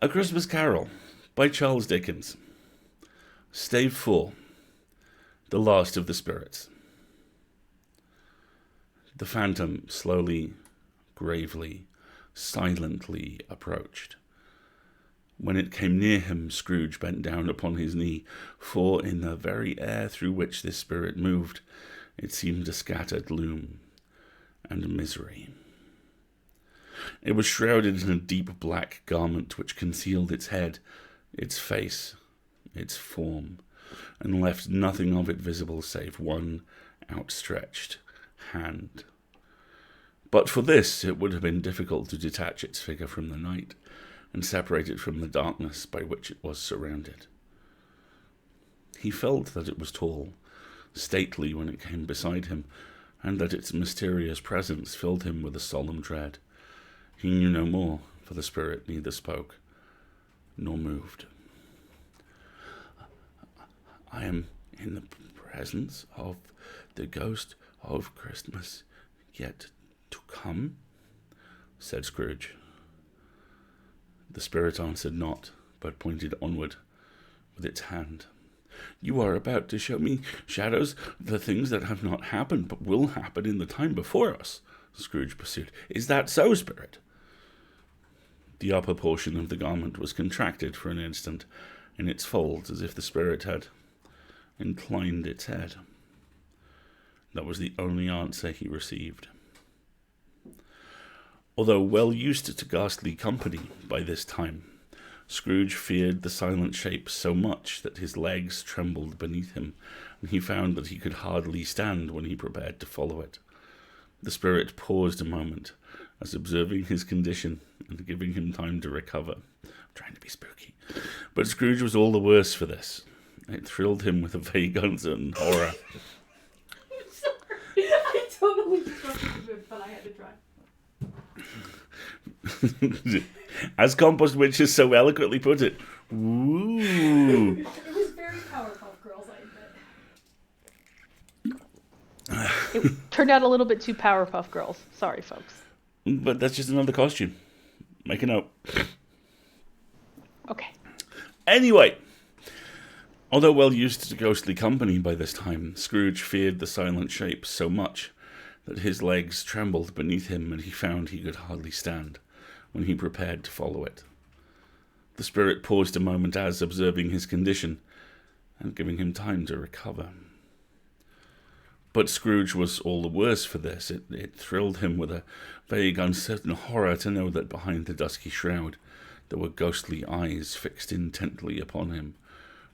A Christmas Carol by Charles Dickens. Stave 4. The Last of the Spirits. The phantom slowly, gravely, silently approached. When it came near him, Scrooge bent down upon his knee, for in the very air through which this spirit moved, it seemed to scatter gloom and misery. It was shrouded in a deep black garment which concealed its head, its face, its form, and left nothing of it visible save one outstretched hand. But for this it would have been difficult to detach its figure from the night and separate it from the darkness by which it was surrounded. He felt that it was tall, stately when it came beside him, and that its mysterious presence filled him with a solemn dread. He knew no more, for the spirit neither spoke nor moved. "I am in the presence of the ghost of Christmas yet to come," said Scrooge. The spirit answered not, but pointed onward with its hand. "You are about to show me shadows of the things that have not happened, but will happen in the time before us," Scrooge pursued. "Is that so, spirit?" The upper portion of the garment was contracted for an instant in its folds, as if the spirit had inclined its head. That was the only answer he received. Although well used to ghastly company by this time, Scrooge feared the silent shape so much that his legs trembled beneath him, and he found that he could hardly stand when he prepared to follow it. The spirit paused a moment, as observing his condition and giving him time to recover. I'm trying to be spooky. But Scrooge was all the worse for this. It thrilled him with a vague, uncertain horror. I'm sorry. I totally disrupted it, but I had to try. As Compost Witches so eloquently put it. Ooh. It was very Powerpuff Girls, I admit. It turned out a little bit too Powerpuff Girls. Sorry, folks. But that's just another costume. Make a note. Okay. Anyway, although well used to ghostly company by this time, Scrooge feared the silent shape so much that his legs trembled beneath him, and he found he could hardly stand when he prepared to follow it. The spirit paused a moment as, observing his condition, and giving him time to recover. But Scrooge was all the worse for this. It thrilled him with a vague, uncertain horror to know that behind the dusky shroud there were ghostly eyes fixed intently upon him,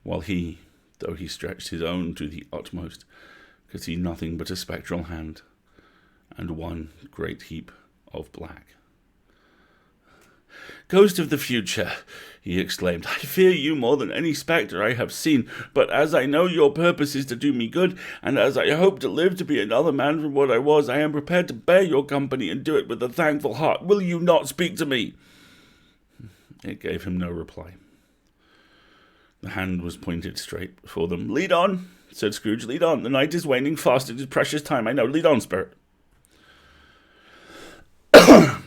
while he, though he stretched his own to the utmost, could see nothing but a spectral hand and one great heap of black. "Ghost of the future," he exclaimed, "I fear you more than any spectre I have seen, but as I know your purpose is to do me good, and as I hope to live to be another man from what I was, I am prepared to bear your company and do it with a thankful heart. Will you not speak to me?" It gave him no reply. The hand was pointed straight before them. "Lead on," said Scrooge, "lead on. The night is waning fast. It is precious time, I know. Lead on, spirit."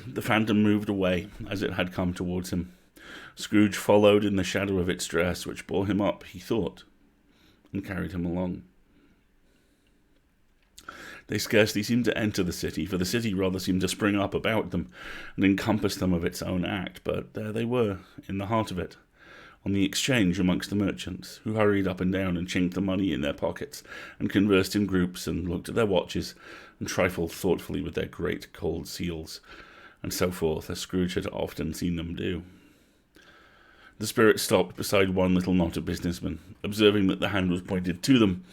The phantom moved away as it had come towards him. Scrooge followed in the shadow of its dress, which bore him up, he thought, and carried him along. They scarcely seemed to enter the city, for the city rather seemed to spring up about them and encompass them of its own act, but there they were, in the heart of it, on the exchange amongst the merchants, who hurried up and down and chinked the money in their pockets, and conversed in groups, and looked at their watches, and trifled thoughtfully with their great cold seals, and so forth, as Scrooge had often seen them do. The spirit stopped beside one little knot of businessmen, observing that the hand was pointed to them.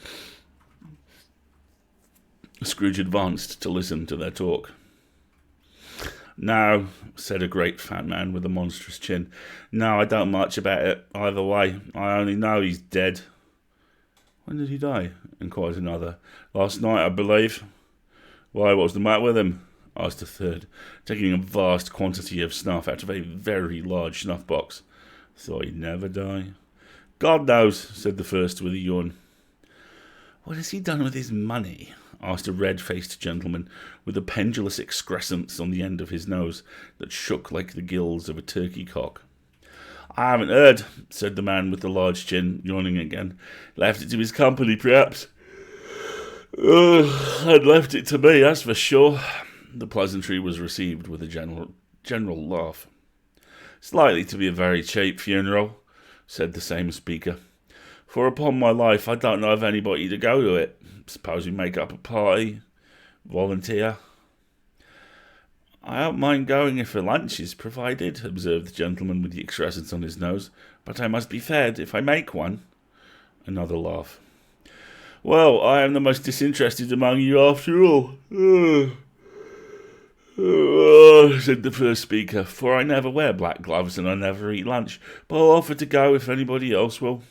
Scrooge advanced to listen to their talk. "No," said a great fat man with a monstrous chin. "No, I don't much about it either way. I only know he's dead." "When did he die?" inquired another. "Last night, I believe." "Why, what was the matter with him?" asked a third, taking a vast quantity of snuff out of a very large snuff-box. "Thought he'd never die." "God knows," said the first with a yawn. "What has he done with his money?" asked a red-faced gentleman with a pendulous excrescence on the end of his nose that shook like the gills of a turkey cock. I haven't heard, said the man with the large chin, yawning again. Left it to his company, perhaps. I'd left it to me, that's for sure. The pleasantry was received with a general laugh. It's likely to be a very cheap funeral, said the same speaker. For upon my life, I don't know of anybody to go to it. Suppose we make up a party? Volunteer? I don't mind going if a lunch is provided, observed the gentleman with the excrescence on his nose, but I must be fed if I make one. Another laugh. Well, I am the most disinterested among you after all, said the first speaker, for I never wear black gloves and I never eat lunch, but I'll offer to go if anybody else will.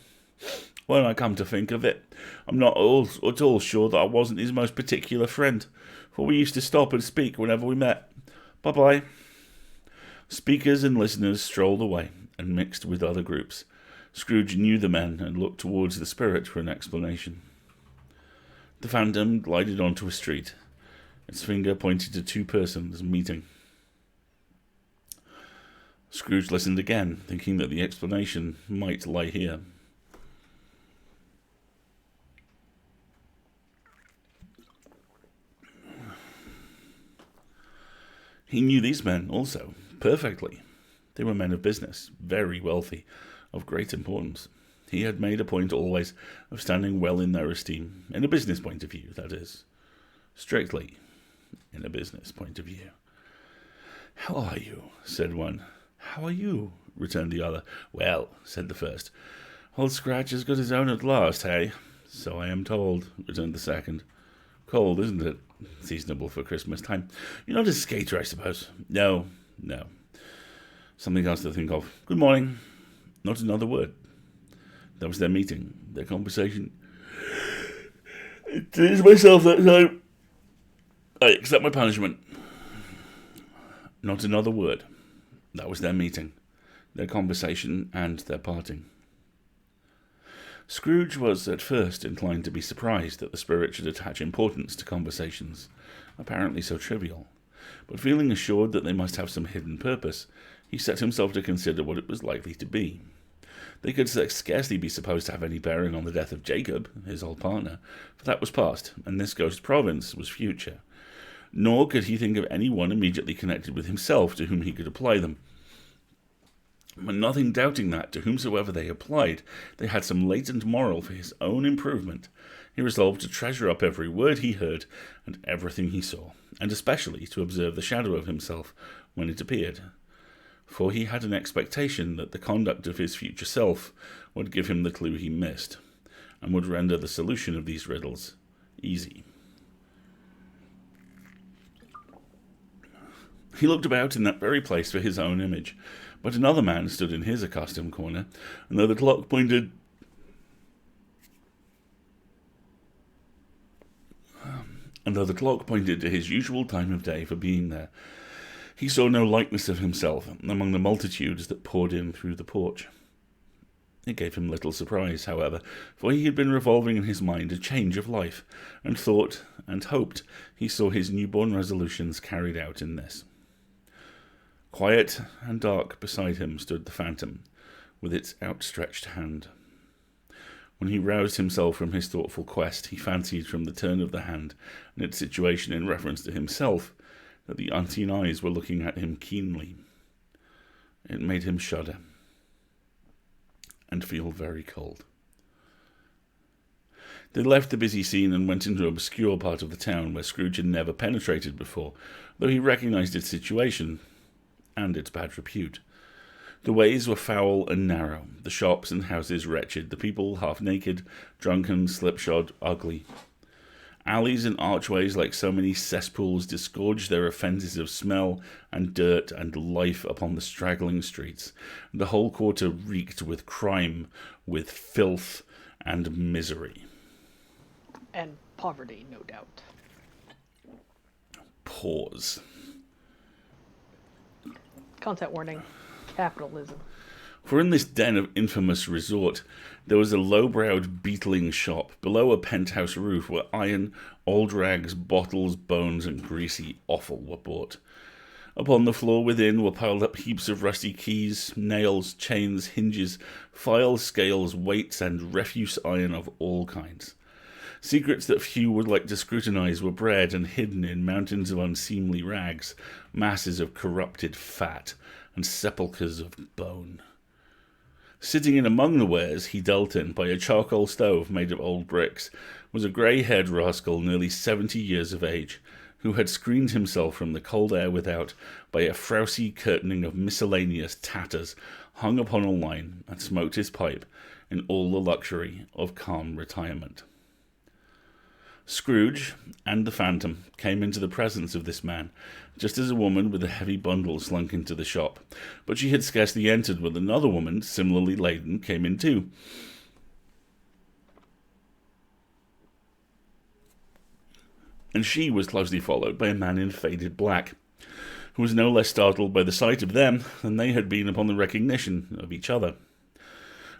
When I come to think of it, I'm not at all sure that I wasn't his most particular friend, for we used to stop and speak whenever we met. Bye-bye. Speakers and listeners strolled away and mixed with other groups. Scrooge knew the men and looked towards the spirit for an explanation. The phantom glided onto a street. Its finger pointed to two persons meeting. Scrooge listened again, thinking that the explanation might lie here. He knew these men also, perfectly. They were men of business, very wealthy, of great importance. He had made a point always of standing well in their esteem, in a business point of view, that is. Strictly in a business point of view. How are you? Said one. How are you? Returned the other. Well, said the first. Old Scratch has got his own at last, hey? So I am told, returned the second. Cold, isn't it? Seasonable for Christmas time. You're not a skater, I suppose? No. Something else to think of. Good morning. Not another word. That was their meeting, their conversation. It is myself that time. I accept my punishment. Not another word. That was their meeting, their conversation, and their parting. Scrooge was at first inclined to be surprised that the spirit should attach importance to conversations, apparently so trivial, but feeling assured that they must have some hidden purpose, he set himself to consider what it was likely to be. They could scarcely be supposed to have any bearing on the death of Jacob, his old partner, for that was past, and this ghost province was future. Nor could he think of any one immediately connected with himself to whom he could apply them. But nothing doubting that, to whomsoever they applied, they had some latent moral for his own improvement, he resolved to treasure up every word he heard and everything he saw, and especially to observe the shadow of himself when it appeared. For he had an expectation that the conduct of his future self would give him the clue he missed, and would render the solution of these riddles easy. He looked about in that very place for his own image, but another man stood in his accustomed corner, and though the clock pointed to his usual time of day for being there, he saw no likeness of himself among the multitudes that poured in through the porch. It gave him little surprise, however, for he had been revolving in his mind a change of life, and thought and hoped he saw his newborn resolutions carried out in this. Quiet and dark beside him stood the phantom, with its outstretched hand. When he roused himself from his thoughtful quest, he fancied from the turn of the hand and its situation in reference to himself that the unseen eyes were looking at him keenly. It made him shudder and feel very cold. They left the busy scene and went into an obscure part of the town where Scrooge had never penetrated before, though he recognized its situation and its bad repute. The ways were foul and narrow, the shops and houses wretched, the people half-naked, drunken, slipshod, ugly. Alleys and archways, like so many cesspools, disgorged their offences of smell and dirt and life upon the straggling streets. The whole quarter reeked with crime, with filth and misery. And poverty, no doubt. Pause. Content warning. Capitalism. For in this den of infamous resort, there was a low-browed beetling shop below a penthouse roof where iron, old rags, bottles, bones, and greasy offal were bought. Upon the floor within were piled up heaps of rusty keys, nails, chains, hinges, files, scales, weights, and refuse iron of all kinds. Secrets that few would like to scrutinize were bred and hidden in mountains of unseemly rags, masses of corrupted fat, and sepulchres of bone. Sitting in among the wares he dealt in by a charcoal stove made of old bricks was a grey-haired rascal nearly 70 years of age, who had screened himself from the cold air without by a frowsy curtaining of miscellaneous tatters hung upon a line, and smoked his pipe in all the luxury of calm retirement. Scrooge and the Phantom came into the presence of this man, just as a woman with a heavy bundle slunk into the shop, but she had scarcely entered when another woman, similarly laden, came in too. And she was closely followed by a man in faded black, who was no less startled by the sight of them than they had been upon the recognition of each other.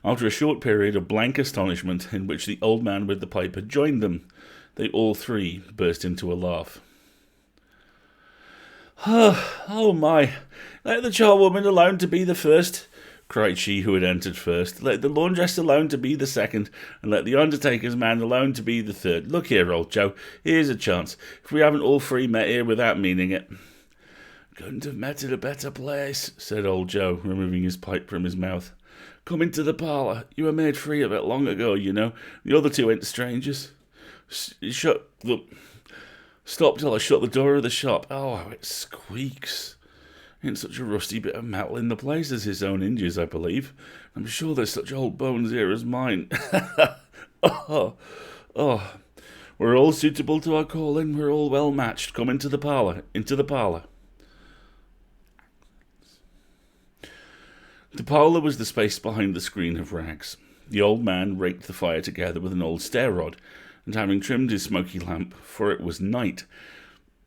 After a short period of blank astonishment in which the old man with the pipe had joined them, they all three burst into a laugh. "Oh my, let the charwoman alone to be the first," cried she who had entered first. "Let the laundress alone to be the second, and let the undertaker's man alone to be the third. Look here, old Joe, here's a chance, if we haven't all three met here without meaning it." "Couldn't have met at a better place," said old Joe, removing his pipe from his mouth. "Come into the parlour. You were made free of it long ago, you know. The other two ain't strangers. Stop till I shut the door of the shop. Oh, how it squeaks. Ain't such a rusty bit of metal in the place as his own hinges, I believe. I'm sure there's such old bones here as mine. Oh, we're all suitable to our calling. We're all well matched. Come into the parlour. The parlour was the space behind the screen of rags. The old man raked the fire together with an old stair rod, and having trimmed his smoky lamp, for it was night,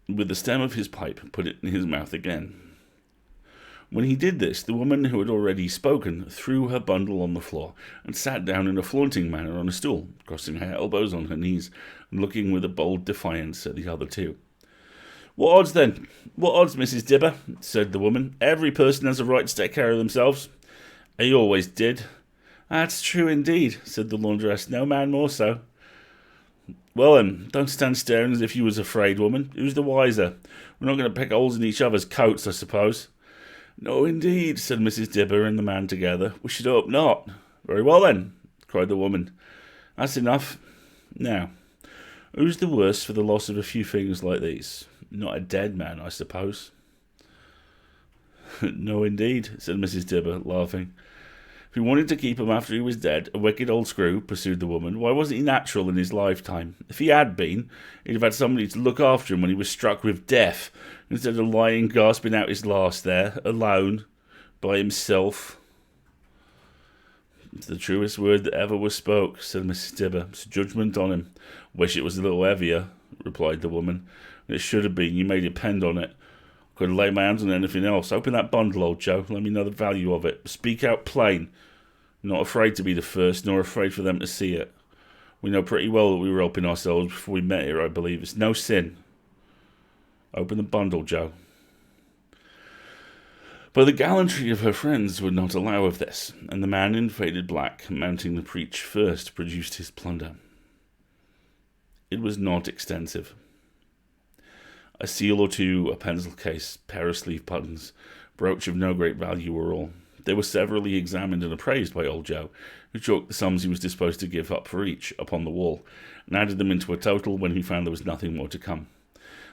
with the stem of his pipe, put it in his mouth again. When he did this, the woman who had already spoken threw her bundle on the floor and sat down in a flaunting manner on a stool, crossing her elbows on her knees and looking with a bold defiance at the other two. "What odds, then? What odds, Mrs. Dibber?" said the woman. "Every person has a right to take care of themselves. He always did." "That's true indeed," said the laundress. "No man more so." "Well then, don't stand staring as if you was afraid, woman. Who's the wiser? We're not going to pick holes in each other's coats, I suppose." "No, indeed," said Mrs. Dibber and the man together. "We should hope not." "Very well then," cried the woman. "That's enough. Now, who's the worse for the loss of a few things like these? Not a dead man, I suppose." "No, indeed," said Mrs. Dibber, laughing. "If he wanted to keep him after he was dead, a wicked old screw," pursued the woman, "why wasn't he natural in his lifetime? If he had been, he'd have had somebody to look after him when he was struck with death, instead of lying gasping out his last there, alone, by himself." "It's the truest word that ever was spoke," said Mrs. Dibber. "It's judgment on him. Wish it was a little heavier," replied the woman. "It should have been, you may depend on it. Could have laid my hands on anything else. Open that bundle, old Joe. Let me know the value of it. Speak out plain. Not afraid to be the first, nor afraid for them to see it. We know pretty well that we were helping ourselves before we met here, I believe. It's no sin. Open the bundle, Joe." But the gallantry of her friends would not allow of this, and the man in faded black, mounting the breach first, produced his plunder. It was not extensive. A seal or two, a pencil case, pair of sleeve buttons, brooch of no great value were all. They were severally examined and appraised by old Joe, who chalked the sums he was disposed to give up for each upon the wall, and added them into a total when he found there was nothing more to come.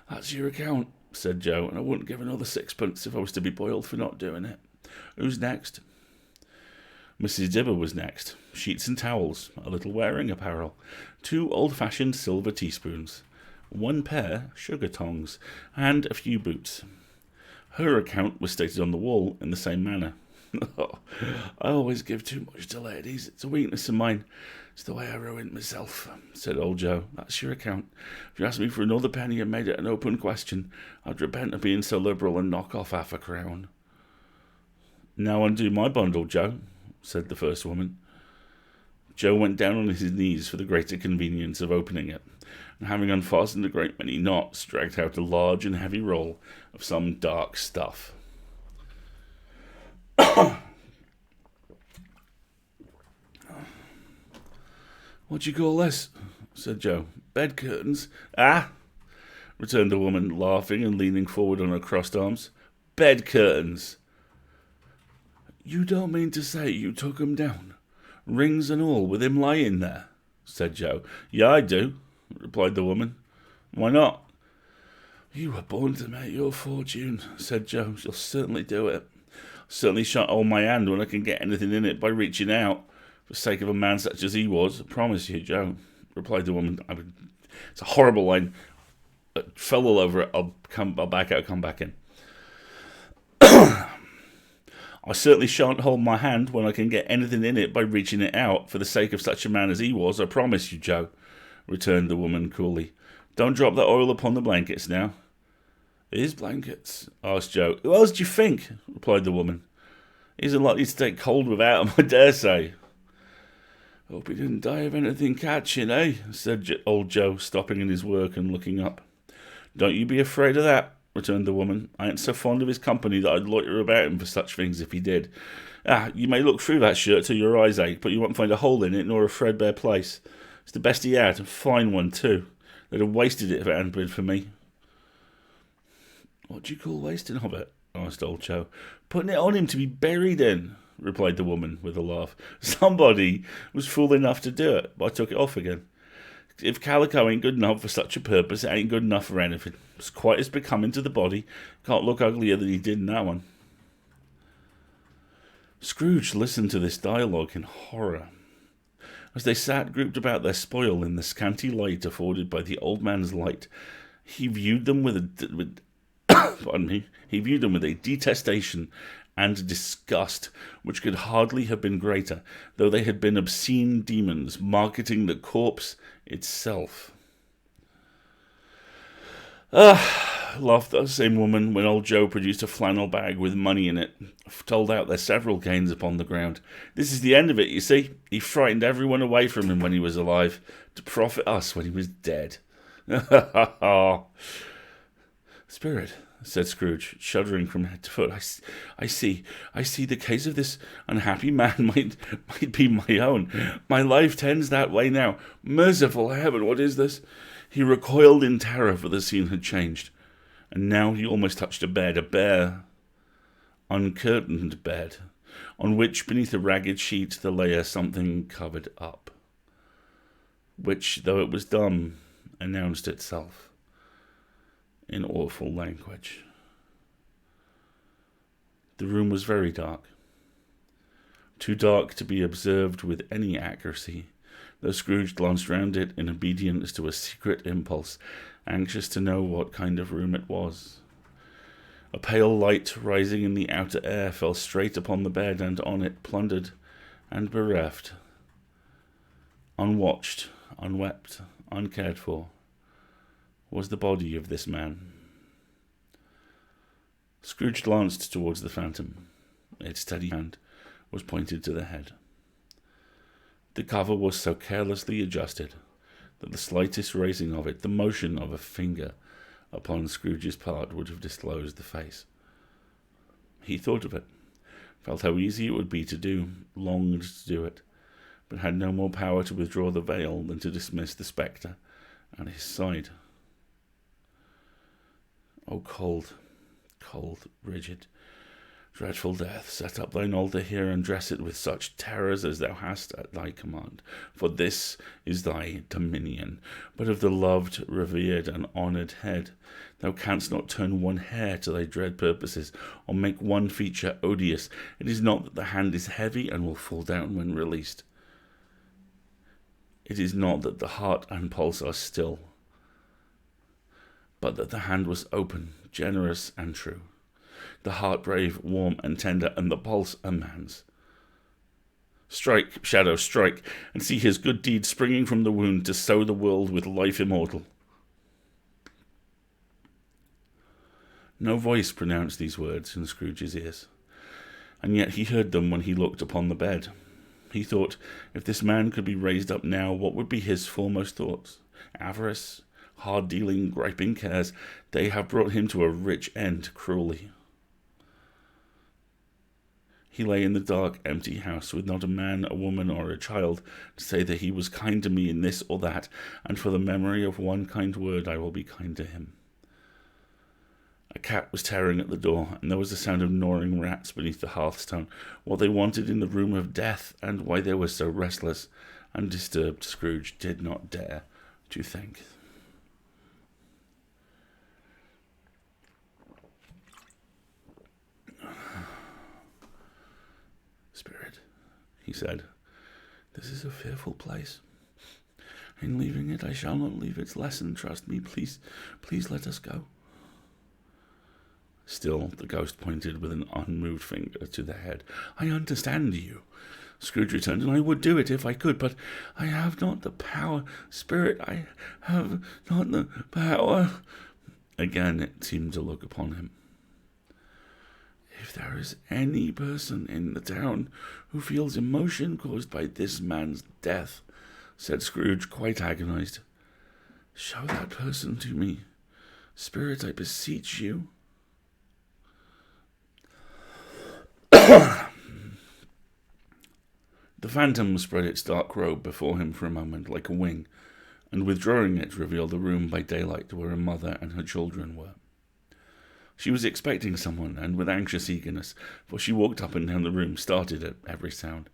"That's your account," said Joe, "and I wouldn't give another sixpence if I was to be boiled for not doing it. Who's next?" Mrs. Dibber was next. Sheets and towels, a little wearing apparel, 2 old-fashioned silver teaspoons, 1 pair sugar tongs, and a few boots. Her account was stated on the wall in the same manner. "I always give too much to ladies. It's a weakness of mine. It's the way I ruined myself," said old Joe. "That's your account. If you asked me for another penny and made it an open question, I'd repent of being so liberal and knock off half a crown." "Now undo my bundle, Joe," said the first woman. Joe went down on his knees for the greater convenience of opening it, and having unfastened a great many knots, dragged out a large and heavy roll of some dark stuff. "What do you call this?" said Joe. "Bed curtains." "Ah," returned the woman, laughing and leaning forward on her crossed arms. "Bed curtains." "You don't mean to say you took 'em down, rings and all, with him lying there?" said Joe. "Yeah, I do," replied the woman. "Why not?" "You were born to make your fortune," said Joe. "You'll certainly do it." "Certainly shan't hold my hand when I can get anything in it by reaching out, for the sake of a man such as he was. I promise you, Joe," replied the woman. It's a horrible line. I fell all over it. I'll back out, come back in. "I certainly shan't hold my hand when I can get anything in it by reaching it out, for the sake of such a man as he was. I promise you, Joe," returned the woman coolly. "Don't drop that oil upon the blankets now." "His blankets?" asked Joe. "Who else do you think?" replied the woman. "He isn't likely to take cold without him, I dare say." "Hope he didn't die of anything catching, eh?" said old Joe, stopping in his work and looking up. "Don't you be afraid of that," returned the woman. "I ain't so fond of his company that I'd loiter about him for such things if he did. You may look through that shirt till your eyes ache, but you won't find a hole in it nor a threadbare place. It's the best he had, a fine one too. They'd have wasted it if it hadn't been for me." "What do you call wasting of it?" asked old Joe. "Putting it on him to be buried in," replied the woman with a laugh. "Somebody was fool enough to do it, but I took it off again. If calico ain't good enough for such a purpose, it ain't good enough for anything. It's quite as becoming to the body. Can't look uglier than he did in that one." Scrooge listened to this dialogue in horror. As they sat grouped about their spoil in the scanty light afforded by the old man's light, he viewed them with he viewed them with a detestation and disgust which could hardly have been greater, though they had been obscene demons marketing the corpse itself. Laughed that same woman when old Joe produced a flannel bag with money in it, told out their several gains upon the ground. "This is the end of it, you see. He frightened everyone away from him when he was alive, to profit us when he was dead." "Spirit," said Scrooge, shuddering from head to foot, I see the case of this unhappy man might be my own. My life tends that way now. Merciful heaven, what is this?" He recoiled in terror, for the scene had changed, and now he almost touched a bed, a bare, uncurtained bed, on which, beneath a ragged sheet, there lay something covered up, which, though it was dumb, announced itself in awful language. The room was very dark, too dark to be observed with any accuracy, though Scrooge glanced round it in obedience to a secret impulse, anxious to know what kind of room it was. A pale light rising in the outer air fell straight upon the bed, and on it, plundered and bereft, unwatched, unwept, uncared for, was the body of this man. Scrooge glanced towards the phantom. Its steady hand was pointed to the head. The cover was so carelessly adjusted that the slightest raising of it, the motion of a finger upon Scrooge's part, would have disclosed the face. He thought of it, felt how easy it would be to do, longed to do it, but had no more power to withdraw the veil than to dismiss the spectre at his side. O cold, cold, rigid, dreadful death, set up thine altar here, and dress it with such terrors as thou hast at thy command. For this is thy dominion. But of the loved, revered, and honoured head, thou canst not turn one hair to thy dread purposes, or make one feature odious. It is not that the hand is heavy and will fall down when released. It is not that the heart and pulse are still, but that the hand was open, generous, and true. The heart brave, warm, and tender, and the pulse a man's. Strike, shadow, strike, and see his good deed springing from the wound to sow the world with life immortal. No voice pronounced these words in Scrooge's ears, and yet he heard them when he looked upon the bed. He thought, if this man could be raised up now, what would be his foremost thoughts? Avarice, hard-dealing, griping cares, they have brought him to a rich end cruelly. He lay in the dark, empty house, with not a man, a woman, or a child to say that he was kind to me in this or that, and for the memory of one kind word I will be kind to him. A cat was tearing at the door, and there was the sound of gnawing rats beneath the hearthstone. What they wanted in the room of death, and why they were so restless and disturbed, Scrooge did not dare to think. Spirit, he said, this is a fearful place. In leaving it, I shall not leave its lesson. Trust me, please let us go. Still, the ghost pointed with an unmoved finger to the head. I understand you, Scrooge returned, and I would do it if I could, but I have not the power. Spirit, I have not the power. Again it seemed to look upon him. If there is any person in the town who feels emotion caused by this man's death, said Scrooge, quite agonized, show that person to me. Spirit, I beseech you. The phantom spread its dark robe before him for a moment like a wing, and withdrawing it revealed a room by daylight where a mother and her children were. She was expecting someone, and with anxious eagerness, for she walked up and down the room, started at every sound,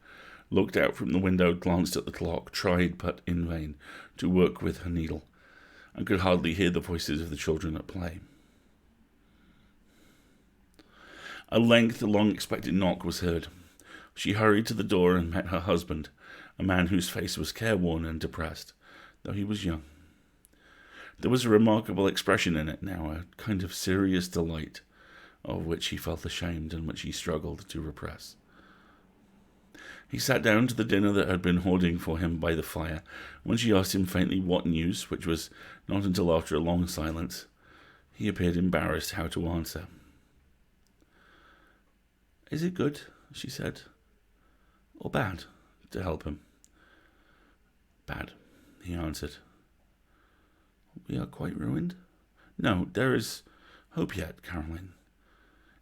looked out from the window, glanced at the clock, tried, but in vain, to work with her needle, and could hardly hear the voices of the children at play. At length the long-expected knock was heard. She hurried to the door and met her husband, a man whose face was careworn and depressed, though he was young. There was a remarkable expression in it now, a kind of serious delight, of which he felt ashamed and which he struggled to repress. He sat down to the dinner that had been hoarding for him by the fire. When she asked him faintly what news, which was not until after a long silence, he appeared embarrassed how to answer. Is it good, she said, or bad, to help him? Bad, he answered. We are quite ruined? No, there is hope yet, Caroline.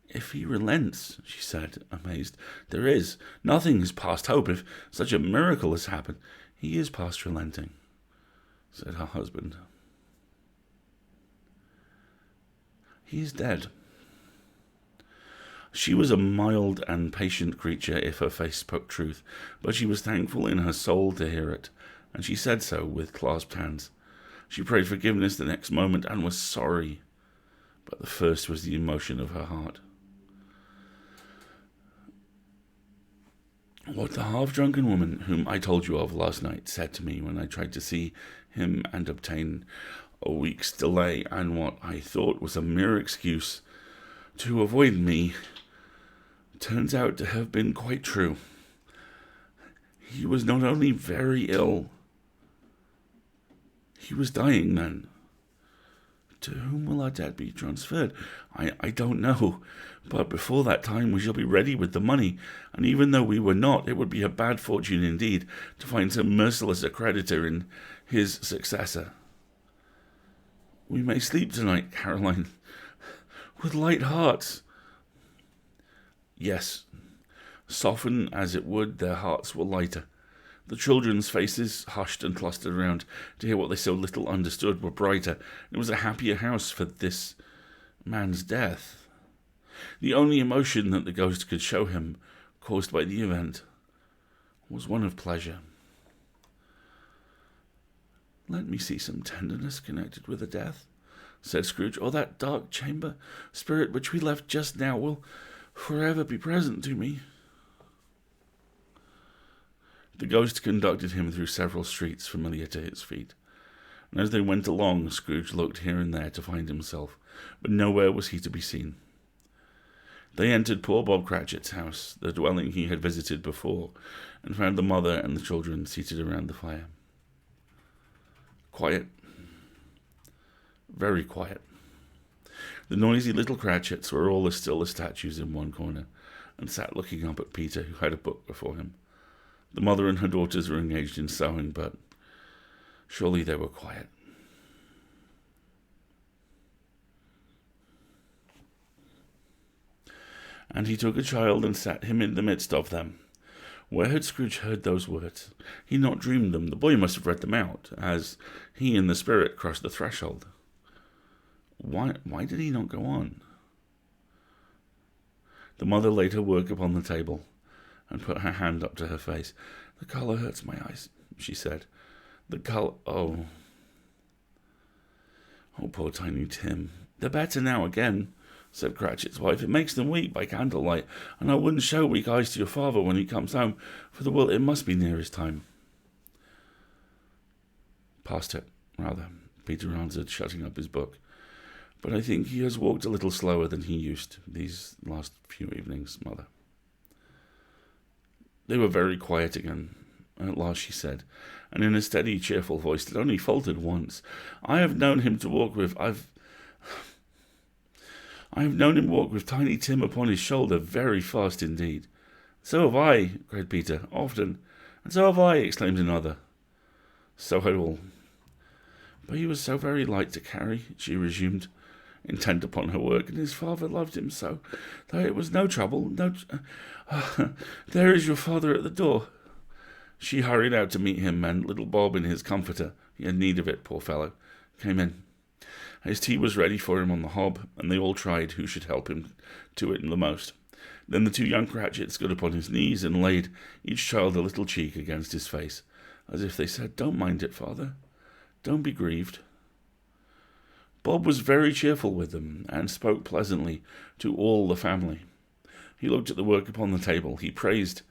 If he relents, she said, amazed. There is. Nothing is past hope. If such a miracle has happened, he is past relenting, said her husband. He is dead. She was a mild and patient creature if her face spoke truth, but she was thankful in her soul to hear it, and she said so with clasped hands. She prayed forgiveness the next moment and was sorry, but the first was the emotion of her heart. What the half-drunken woman whom I told you of last night said to me when I tried to see him and obtain a week's delay, and what I thought was a mere excuse to avoid me, turns out to have been quite true. He was not only very ill, he was dying then. To whom will our debt be transferred? I don't know, but before that time we shall be ready with the money, and even though we were not, it would be a bad fortune indeed to find so merciless a creditor in his successor. We may sleep tonight, Caroline, with light hearts. Yes, soften as it would, their hearts were lighter. The children's faces, hushed and clustered around to hear what they so little understood, were brighter. It was a happier house for this man's death. The only emotion that the ghost could show him, caused by the event, was one of pleasure. Let me see some tenderness connected with the death, said Scrooge, or that dark chamber spirit which we left just now will forever be present to me. The ghost conducted him through several streets familiar to his feet, and as they went along, Scrooge looked here and there to find himself, but nowhere was he to be seen. They entered poor Bob Cratchit's house, the dwelling he had visited before, and found the mother and the children seated around the fire. Quiet. Very quiet. The noisy little Cratchits were all as still as statues in one corner, and sat looking up at Peter, who had a book before him. The mother and her daughters were engaged in sewing, but surely they were quiet. And he took a child and sat him in the midst of them. Where had Scrooge heard those words? He had not dreamed them. The boy must have read them out, as he in the spirit crossed the threshold. Why did he not go on? The mother laid her work upon the table and put her hand up to her face. "The colour hurts my eyes," she said. "The colour... Oh, poor Tiny Tim. They're better now again," said Cratchit's wife. "It makes them weep by candlelight, and I wouldn't show weak eyes to your father when he comes home, for it must be near his time." "Past it, rather," Peter answered, shutting up his book. "But I think he has walked a little slower than he used these last few evenings, Mother." They were very quiet again. At last she said, and in a steady, cheerful voice that only faltered once, I have known him walk with Tiny Tim upon his shoulder very fast indeed." "So have I," cried Peter, "often." "And so have I," exclaimed another. "So had all. But he was so very light to carry," she resumed, intent upon her work, "and his father loved him so, that it was no trouble. There is your father at the door." She hurried out to meet him, and little Bob in his comforter, he had need of it, poor fellow, came in. His tea was ready for him on the hob, and they all tried who should help him to it the most. Then the two young Cratchits got upon his knees and laid each child a little cheek against his face, as if they said, "Don't mind it, father. Don't be grieved." Bob was very cheerful with them, and spoke pleasantly to all the family. He looked at the work upon the table. He praised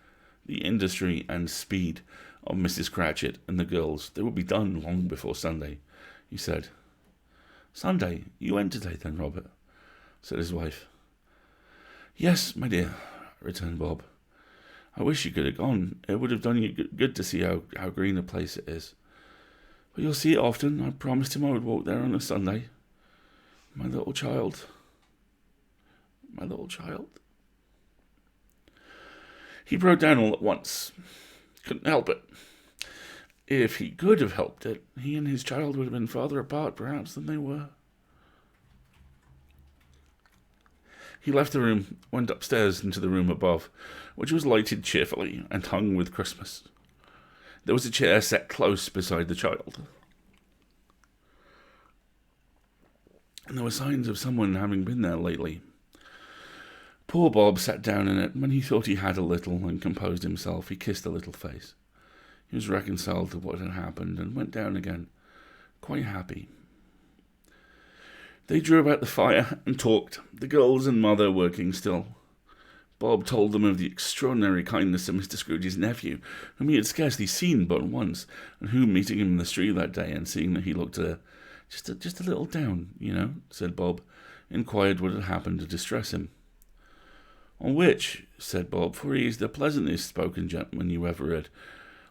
the industry and speed of Mrs. Cratchit and the girls. They would be done long before Sunday, he said. "Sunday? You went today then, Robert?" said his wife. "Yes, my dear," returned Bob. "I wish you could have gone. It would have done you good to see how green a place it is. But you'll see it often. I promised him I would walk there on a Sunday. My little child. My little child." He broke down all at once. Couldn't help it. If he could have helped it, he and his child would have been farther apart, perhaps, than they were. He left the room, went upstairs into the room above, which was lighted cheerfully and hung with Christmas. There was a chair set close beside the child, and there were signs of someone having been there lately. Poor Bob sat down in it. When he thought he had a little and composed himself, he kissed the little face. He was reconciled to what had happened and went down again, quite happy. They drew about the fire and talked, the girls and mother working still. Bob told them of the extraordinary kindness of Mr. Scrooge's nephew, whom he had scarcely seen but once, and who, meeting him in the street that day and seeing that he looked just a little down, said Bob, inquired what had happened to distress him. "On which," said Bob, for he is the pleasantest spoken gentleman you ever heard,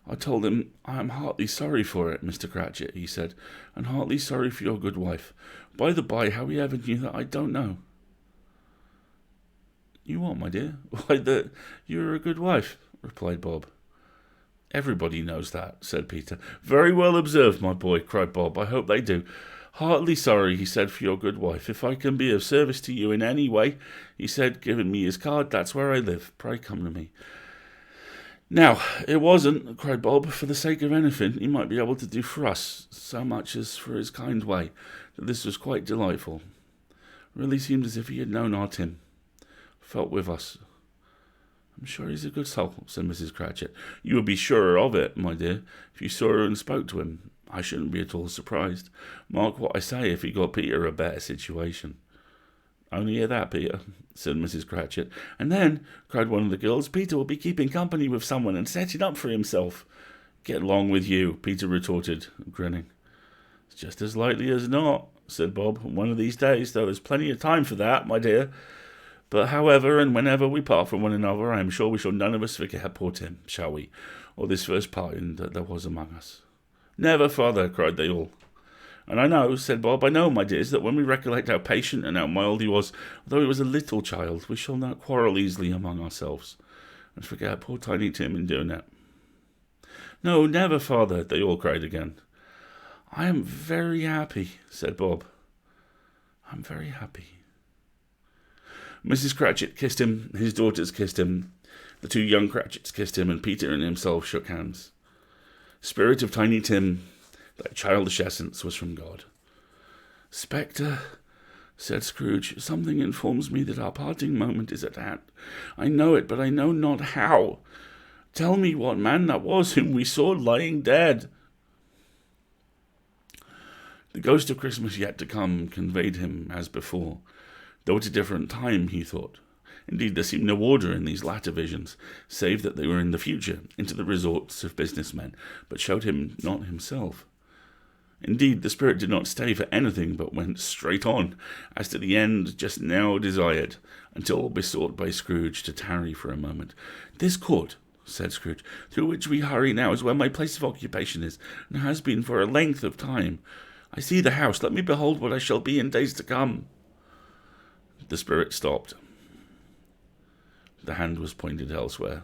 I told him, "I am heartily sorry for it, Mr. Cratchit," he said, "and heartily sorry for your good wife. By the by, how he ever knew that, I don't know." "You what, my dear?" "Why, that you are a good wife," replied Bob. "Everybody knows that," said Peter. "Very well observed, my boy," cried Bob. "I hope they do. Heartily sorry," he said, "for your good wife. If I can be of service to you in any way," he said, giving me his card, "that's where I live. Pray come to me." "Now, it wasn't," cried Bob, "for the sake of anything he might be able to do for us, so much as for his kind way, that this was quite delightful. Really seemed as if he had known our Tim, felt with us." "I'm sure he's a good soul," said Mrs. Cratchit. "You would be surer of it, my dear, if you saw her and spoke to him. I shouldn't be at all surprised. Mark what I say, if he got Peter a better situation." "Only hear that, Peter," said Mrs. Cratchit. "And then," cried one of the girls, "Peter will be keeping company with someone and setting up for himself." "Get along with you," Peter retorted, grinning. "It's just as likely as not," said Bob. "One of these days, though there's plenty of time for that, my dear. But however and whenever we part from one another, I am sure we shall none of us forget poor Tim, shall we, or this first parting that there was among us." "Never, father," cried they all. "And I know," said Bob, "I know, my dears, that when we recollect how patient and how mild he was, though he was a little child, we shall not quarrel easily among ourselves, and forget poor Tiny Tim in doing it." "No, never, father," they all cried again. "I am very happy," said Bob. "I'm very happy." Mrs. Cratchit kissed him, his daughters kissed him, the 2 young Cratchits kissed him, and Peter and himself shook hands. Spirit of Tiny Tim, thy childish essence was from God. Spectre, said Scrooge, something informs me that our parting moment is at hand. I know it, but I know not how. Tell me what man that was whom we saw lying dead. The ghost of Christmas yet to come conveyed him as before, though at a different time, he thought. Indeed, there seemed no order in these latter visions, save that they were in the future, into the resorts of businessmen, but showed him not himself. Indeed, the spirit did not stay for anything, but went straight on, as to the end just now desired, until besought by Scrooge to tarry for a moment. This court, said Scrooge, through which we hurry now, is where my place of occupation is, and has been for a length of time. I see the house. Let me behold what I shall be in days to come. The spirit stopped. The hand was pointed elsewhere.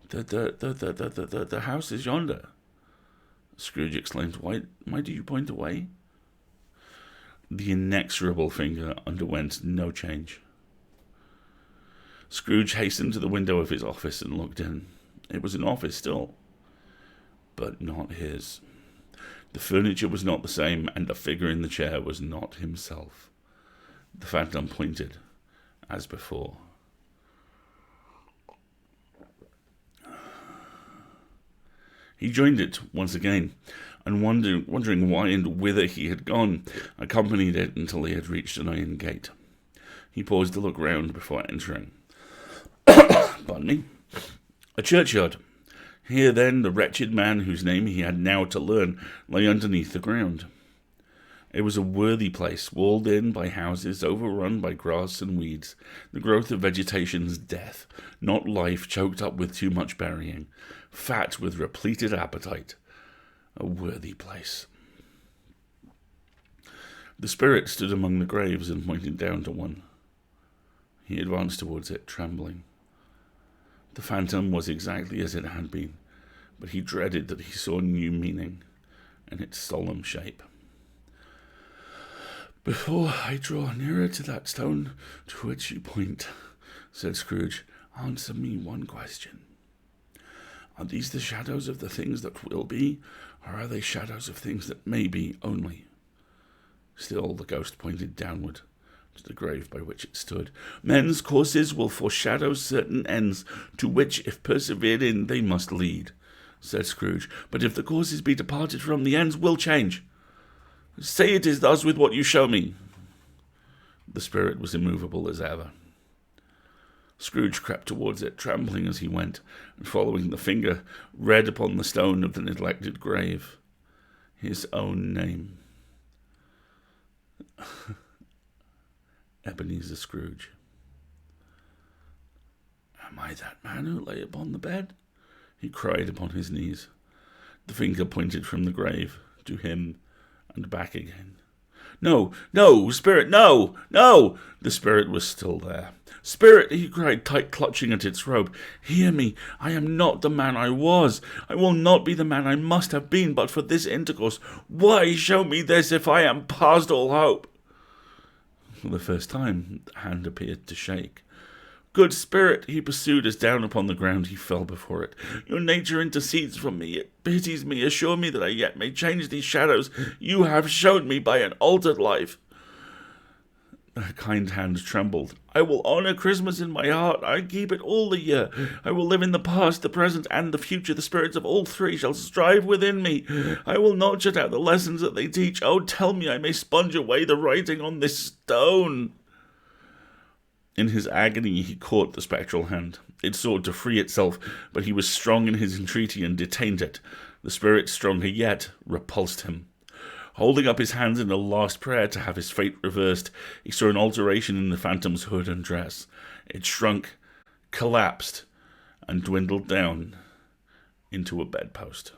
The house is yonder. Scrooge exclaimed. Why do you point away? The inexorable finger underwent no change. Scrooge hastened to the window of his office and looked in. It was an office still, but not his. The furniture was not the same, and the figure in the chair was not himself. The phantom pointed, as before. He joined it once again, and wondering why and whither he had gone, accompanied it until he had reached an iron gate. He paused to look round before entering. Pardon me. A churchyard. Here, then, the wretched man whose name he had now to learn lay underneath the ground. It was a worthy place, walled in by houses, overrun by grass and weeds, the growth of vegetation's death, not life, choked up with too much burying, fat with repleted appetite. A worthy place. The spirit stood among the graves and pointed down to one. He advanced towards it, trembling. The phantom was exactly as it had been, but he dreaded that he saw new meaning in its solemn shape. Before I draw nearer to that stone to which you point, said Scrooge, answer me one question. Are these the shadows of the things that will be, or are they shadows of things that may be only? Still the ghost pointed downward to the grave by which it stood. Men's courses will foreshadow certain ends, to which, if persevered in, they must lead, said Scrooge. But if the courses be departed from, the ends will change. Say it is thus with what you show me. The spirit was immovable as ever. Scrooge crept towards it, trembling as he went, and following the finger, read upon the stone of the neglected grave his own name. Ebenezer Scrooge. Am I that man who lay upon the bed? He cried upon his knees. The finger pointed from the grave to him and back again. No, spirit, no! The spirit was still there. Spirit, he cried, tight clutching at its robe, hear me. I am not the man I was. I will not be the man I must have been but for this intercourse. Why show me this if I am past all hope? For the first time, the hand appeared to shake. Good spirit, he pursued, as down upon the ground he fell before it. Your nature intercedes from me. It pities me. Assure me that I yet may change these shadows you have shown me by an altered life. The kind hand trembled. I will honour Christmas in my heart. I keep it all the year. I will live in the past, the present, and the future. The spirits of all three shall strive within me. I will not shut out the lessons that they teach. Oh, tell me I may sponge away the writing on this stone. In his agony he caught the spectral hand. It sought to free itself, but he was strong in his entreaty and detained it. The spirit, stronger yet, repulsed him. Holding up his hands in a last prayer to have his fate reversed, he saw an alteration in the phantom's hood and dress. It shrunk, collapsed, and dwindled down into a bedpost.